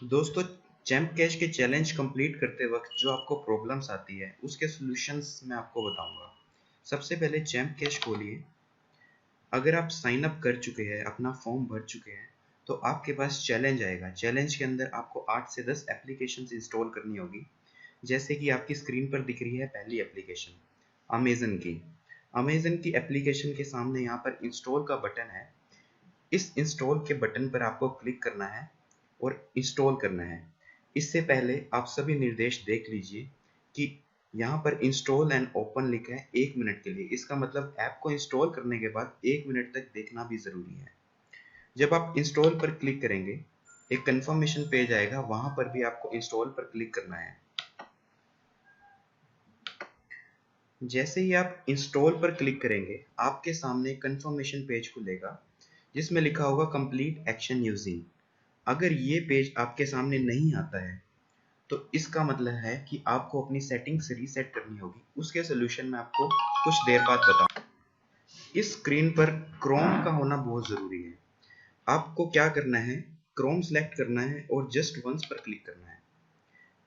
दोस्तों, champ cash के challenge complete करते वक्त जो आपको प्रॉब्लम्स आती है उसके सॉल्यूशंस मैं आपको बताऊंगा। सबसे पहले चैम्प कैश खोलिए। अगर आप साइन अप कर चुके हैं, अपना फॉर्म भर चुके हैं, तो आपके पास चैलेंज आएगा। चैलेंज के अंदर आपको 8 से 10 एप्लीकेशंस इंस्टॉल करनी होगी। जैसे कि आपकी स्क्रीन पर दिख रही है पहली एप्लीकेशन अमेजन की। अमेजन की एप्लीकेशन के सामने यहाँ पर इंस्टॉल का बटन है। इस इंस्टॉल के बटन पर आपको क्लिक करना है और इंस्टॉल करना है। इससे पहले आप सभी निर्देश देख लीजिए कि यहाँ पर इंस्टॉल एंड ओपन लिखा है 1 मिनट के लिए। इसका मतलब ऐप को इंस्टॉल करने के बाद 1 मिनट तक देखना भी जरूरी है। जब आप इंस्टॉल पर क्लिक करेंगे, एक कंफर्मेशन पेज आएगा, वहां पर भी आपको इंस्टॉल पर क्लिक करना है। जैसे ही आप इंस्टॉल पर क्लिक करेंगे, आपके सामने कंफर्मेशन पेज खुलेगा जिसमें लिखा होगा कंप्लीट एक्शन यूजिंग। अगर ये पेज आपके सामने नहीं आता है तो इसका मतलब है कि आपको अपनी सेटिंग्स रीसेट करनी होगी। उसके सोल्यूशन में आपको कुछ देर बाद बताऊं। इस स्क्रीन पर क्रोम का होना बहुत जरूरी है। आपको क्या करना है, क्रोम सेलेक्ट करना है और जस्ट वंस पर क्लिक करना है।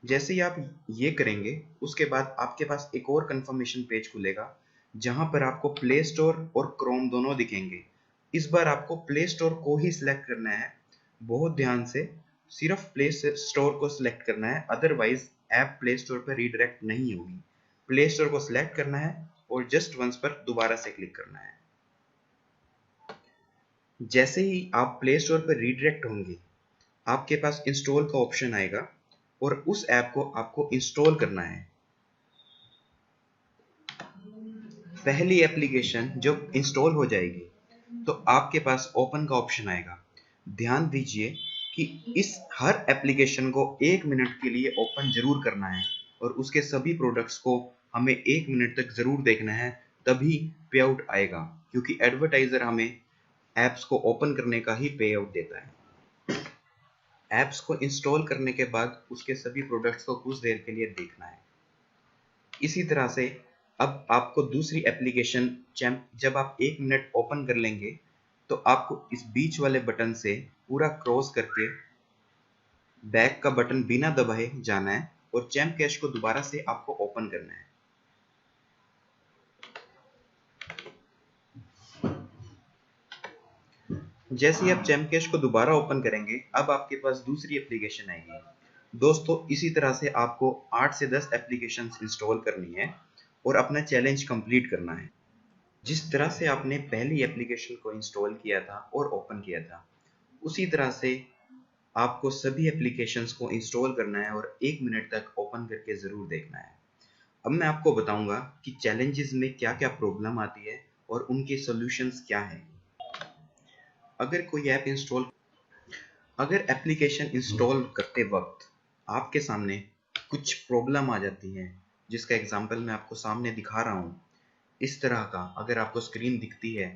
जैसे ही आप ये करेंगे, उसके बाद आपके पास एक और कंफर्मेशन पेज खुलेगा जहां पर आपको प्ले स्टोर और क्रोम दोनों दिखेंगे। इस बार आपको प्ले स्टोर को ही सिलेक्ट करना है। बहुत ध्यान से सिर्फ प्ले स्टोर को सिलेक्ट करना है, अदरवाइज ऐप प्ले स्टोर पर रीडायरेक्ट नहीं होगी। प्ले स्टोर को सिलेक्ट करना है और जस्ट वंस पर दोबारा से क्लिक करना है। जैसे ही आप प्ले स्टोर पर रीडायरेक्ट होंगे, आपके पास इंस्टॉल का ऑप्शन आएगा और उस ऐप को आपको इंस्टॉल करना है। पहली एप्लीकेशन जब इंस्टॉल हो जाएगी तो आपके पास ओपन का ऑप्शन आएगा। ध्यान दीजिए कि इस हर एप्लीकेशन को 1 मिनट के लिए ओपन जरूर करना है और उसके सभी प्रोडक्ट्स को हमें 1 मिनट तक जरूर देखना है, तभी पे आउट आएगा। क्योंकि एडवर्टाइजर हमें ऐप्स को ओपन करने का ही पे आउट देता है। ऐप्स को इंस्टॉल करने के बाद उसके सभी प्रोडक्ट्स को कुछ देर के लिए देखना है। इसी तरह से अब आपको दूसरी एप्लीकेशन जब आप 1 मिनट ओपन कर लेंगे तो आपको इस बीच वाले बटन से पूरा क्रॉस करके बैक का बटन बिना दबाए जाना है और चैम्प कैश को दोबारा से आपको ओपन करना है। जैसे ही आप चैम्प कैश को दोबारा ओपन करेंगे, अब आपके पास दूसरी एप्लीकेशन आएगी। दोस्तों, इसी तरह से आपको 8 से 10 एप्लीकेशंस इंस्टॉल करनी है और अपना चैलेंज कंप्लीट करना है। जिस तरह से आपने पहली एप्लीकेशन को इंस्टॉल किया था और ओपन किया था, उसी तरह से आपको सभी एप्लीकेशंस को इंस्टॉल करना है और 1 मिनट तक ओपन करके जरूर देखना है। अब मैं आपको बताऊंगा कि चैलेंजेस में क्या क्या प्रॉब्लम आती है और उनके सॉल्यूशंस क्या हैं। अगर कोई ऐप इंस्टॉल अगर एप्लीकेशन इंस्टॉल करते वक्त आपके सामने कुछ प्रॉब्लम आ जाती है, जिसका एग्जांपल मैं आपको सामने दिखा रहा हूँ, इस तरह का अगर आपको स्क्रीन दिखती है,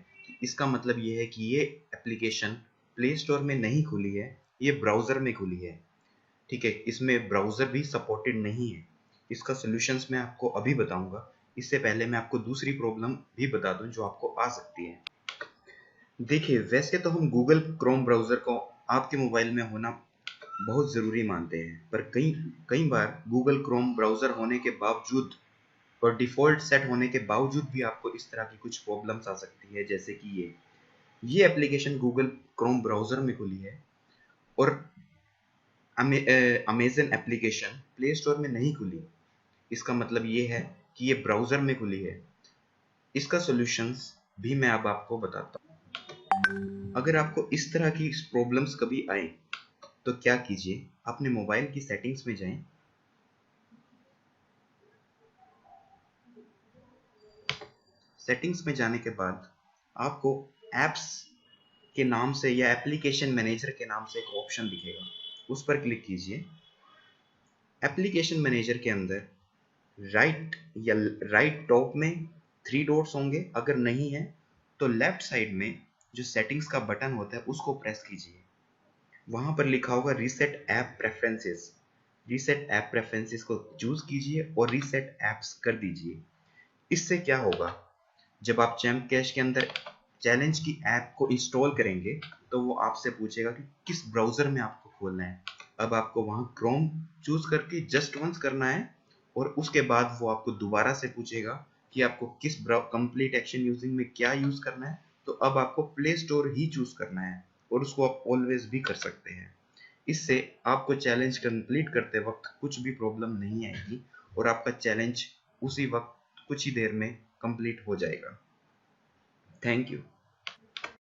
इसका मतलब ये है कि ये एप्लीकेशन प्ले स्टोर में नहीं खुली है, ये ब्राउज़र में खुली है। ठीक है, इसमें ब्राउज़र भी सपोर्टेड नहीं है। इसका सॉल्यूशंस मैं आपको अभी बताऊंगा। इससे पहले मैं आपको दूसरी प्रॉब्लम भी बता दूं जो आपको आ सकती है। देखिए, वैसे तो हम गूगल क्रोम ब्राउज़र को आपके मोबाइल में होना बहुत ज़रूरी मानते हैं, पर कई कई बार गूगल क्रोम ब्राउज़र होने के बावजूद और डिफ़ॉल्ट सेट होने के बावजूद भी आपको इस तरह की कुछ प्रॉब्लम्स आ सकती है। जैसे कि ये एप्लीकेशन गूगल क्रोम ब्राउज़र में खुली है और अमेज़न एप्लीकेशन प्ले स्टोर में नहीं खुली। इसका मतलब ये है कि ये ब्राउज़र में खुली है। इसका सॉल्यूशंस भी मैं अब आपको बताता हूँ। अगर आपको इस तरह की प्रॉब्लम्स कभी आए तो क्या कीजिए, अपने मोबाइल की सेटिंग्स में जाएं। सेटिंग्स में जाने के बाद आपको ऐप्स के नाम से या एप्लीकेशन मैनेजर के नाम से एक ऑप्शन दिखेगा, उस पर क्लिक कीजिए। एप्लीकेशन मैनेजर के अंदर राइट टॉप में 3 डॉट्स होंगे। अगर नहीं है तो लेफ्ट साइड में जो सेटिंग्स का बटन होता है उसको प्रेस कीजिए। वहां पर लिखा होगा reset app preferences. Reset app preferences को चूज कीजिए और रीसेट ऐप्स कर दीजिए। इससे क्या होगा, जब आप चैम्प कैश के अंदर चैलेंज की ऐप को इंस्टॉल करेंगे तो वो आपसे पूछेगा कि किस ब्राउज़र में आपको खोलना है। अब आपको वहां क्रोम चूज करके जस्ट वंस करना है और उसके बाद वो आपको दोबारा से पूछेगा कि आपको किस कंप्लीट एक्शन यूजिंग में क्या यूज करना है। तो अब आपको प्ले स्टोर ही चूज करना है और उसको आप ऑलवेज भी कर सकते हैं। इससे आपको चैलेंज कंप्लीट करते वक्त कुछ भी प्रॉब्लम नहीं आएगी और आपका चैलेंज उसी वक्त कुछ ही देर में कंप्लीट हो जाएगा। Thank you.